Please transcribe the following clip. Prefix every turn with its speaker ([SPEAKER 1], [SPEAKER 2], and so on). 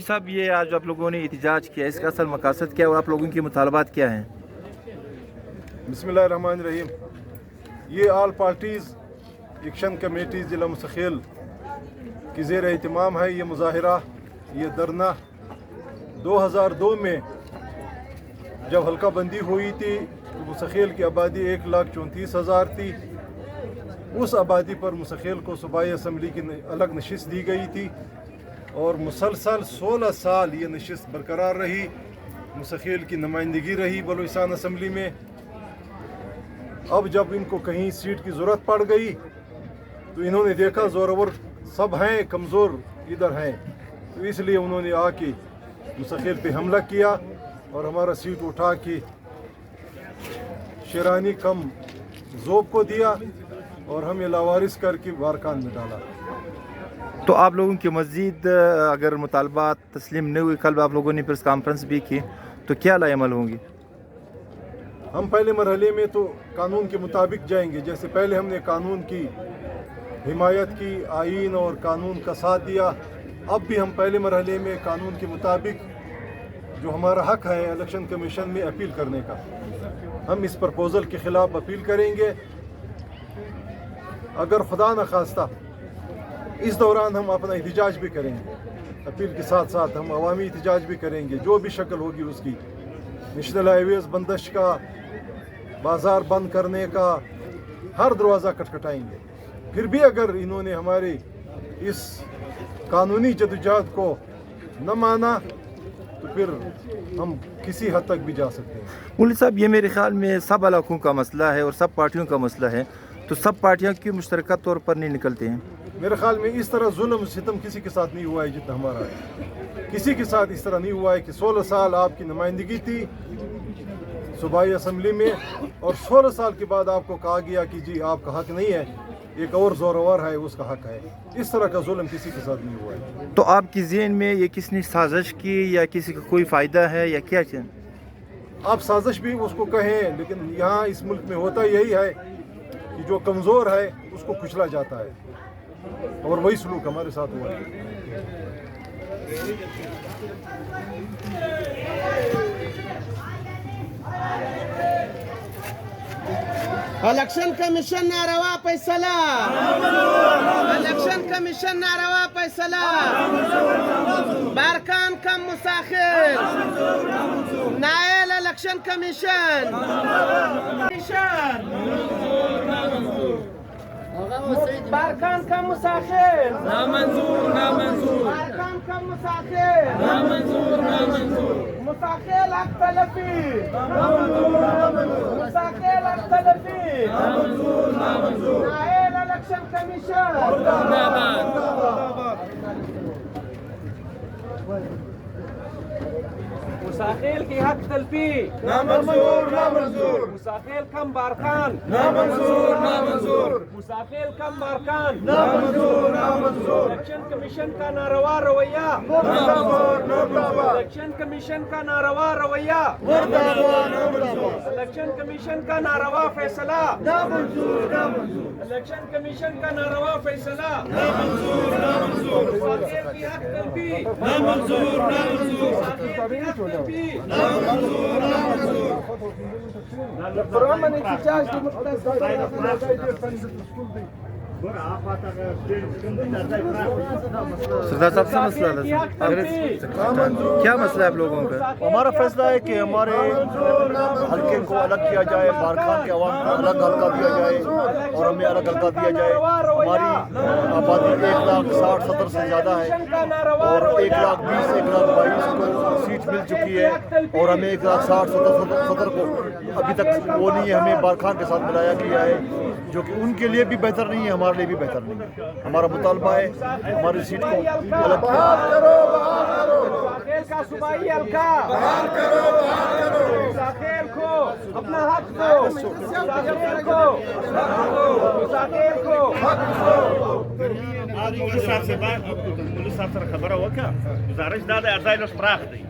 [SPEAKER 1] साहब, ये आज आप लोगों ने एहतजाज किया, इसका असल मकसद क्या है और आप लोगों के मुतालबात क्या हैं?
[SPEAKER 2] बिस्मिल्लाहिर्रहमानिर्रहीम। ये आल पार्टीज़ एक्शन कमेटी ज़िला मुस्तकिल की ज़ेर एहतमाम है। ये मुजाहरा, ये धरना 2002 में जब हल्का बंदी हुई थी तो मुस्तकिल की आबादी 1,34,000 थी। उस आबादी पर मुस्तकिल को सूबाई असम्बली की अलग नशिस्त दी गई थी और मुसलसल 16 साल ये नशिस्त बरकरार रही। मुस्तकिल की नुमाइंदगी रही बलूचिस्तान असम्बली में। अब जब इनको कहीं सीट की ज़रूरत पड़ गई तो इन्होंने देखा ज़ोरावर सब हैं, कमज़ोर इधर हैं, तो इसलिए उन्होंने आके मुस्तकिल पे हमला किया और हमारा सीट उठा के शेरानी कम ज़ोब को दिया और हमें लावारिस करके बारकान में डाला।
[SPEAKER 1] तो आप लोगों की मज़ीद अगर मुतालबात तस्लीम नहीं हुई, कल आप लोगों ने प्रेस कॉन्फ्रेंस भी की, तो क्या लाएमल होंगी?
[SPEAKER 2] हम पहले मरहले में तो कानून के मुताबिक जाएंगे। जैसे पहले हमने कानून की हिमायत की, आइन और कानून का साथ दिया, अब भी हम पहले मरहले में कानून के मुताबिक जो हमारा हक है इलेक्शन कमीशन में अपील करने का, हम इस प्रपोज़ल के ख़िलाफ़ अपील करेंगे। अगर खुदा न खास्ता इस दौरान हम अपना एहतजाज भी करेंगे, अपील के साथ साथ हम अवामी एहतजाज भी करेंगे, जो भी शक्ल होगी उसकी। नेशनल हाईवेज़ बंदिश का, बाज़ार बंद करने का, हर दरवाज़ा खटखटाएंगे। फिर भी अगर इन्होंने हमारी इस कानूनी जदोजहद को न माना तो फिर हम किसी हद तक भी जा सकते हैं।
[SPEAKER 1] मौलवी साहब, ये मेरे ख्याल में सब इलाकों का मसला है और सब पार्टियों का मसला है, तो सब पार्टियां क्यों मुश्तरका तौर पर नहीं निकलते हैं?
[SPEAKER 2] मेरे ख्याल में इस तरह जुल्म सितम किसी के साथ नहीं हुआ है जितना हमारा है। किसी के साथ इस तरह नहीं हुआ है कि 16 साल आपकी नुमाइंदगी थी सूबाई असम्बली में और 16 साल के बाद आपको कहा गया कि जी आपका हक नहीं है, एक और ज़ोरावर है उसका हक है। इस तरह का जुल्म किसी के साथ नहीं हुआ है।
[SPEAKER 1] तो आपकी ज़हन में ये किसने साजिश की या किसी का कोई फ़ायदा है या क्या चीज़?
[SPEAKER 2] आप साजिश भी उसको कहें, लेकिन यहाँ इस मुल्क में होता यही है कि जो कमज़ोर है उसको कुचला जाता है और वही सलूक हमारे साथ हुआ है।
[SPEAKER 3] इलेक्शन कमीशन नारवा फैसला, इलेक्शन कमीशन नारवा फैसला, बारकान कम मुसाखिर, नायल इलेक्शन कमीशन बारकान कम मुसाखिर, नामंजूर नामंजूर, बारकान कम मुसाखिर, नामंजूर नामंजूर, मुसाखिल हक तलफी, नामंजूर नामंजूर, मुसाखिल हक तलफी, नामंजूर नामंजूर, नायल इलेक्शन कमीशन मुसाखिल की हक तलफी, नामंजूर नामंजूर, मुसाखिल कम बारकान, नामंजूर नामंजूर, मुसाखिल कम बारकान, नामंजूर नामंजूर, इलेक्शन कमीशन का नारवा रवैया, मुर्दाबाद मुर्दाबाद, इलेक्शन कमीशन का नारवा रवैया, मुर्दाबाद मुर्दाबाद, इलेक्शन कमीशन का नारवा फैसला, नामंजूर नामंजूर, इलेक्शन कमीशन का नारवा फैसला, नामंजूर नामंजूर, मुसाखिल की हक तलफी, नामंजूर नामंजूर, मुसाखिल की हक برغم من احتجاج की
[SPEAKER 1] सरदार साहब से मसला क्या मसला है आप लोगों का?
[SPEAKER 4] हमारा फैसला है कि हमारे हल्के को अलग किया जाए, बारखान के अवाम को अलग हल्का दिया जाए और हमें अलग हल्का दिया जाए। हमारी आबादी 1,60,70 से ज़्यादा है और 1,20,000 1,22,000 को सीट मिल चुकी है और हमें 1,60,70 को अभी तक वो नहीं है, हमें बारखान के साथ मिलाया गया है, जो कि उनके लिए भी बेहतर नहीं है, हमारे लिए भी बेहतर नहीं है। हमारा मुतालबा है हमारी सीट को अलग किया।
[SPEAKER 3] का सूबाई हल्का बहाल करो, मुसाखिल को अपना हक दो, मुसाखिल को हक दो।
[SPEAKER 5] आज पुलिस साहब से बात, पुलिस साहब से खबर हुआ क्या गुजारिश दादा अर्जाई लो स्प्राख दी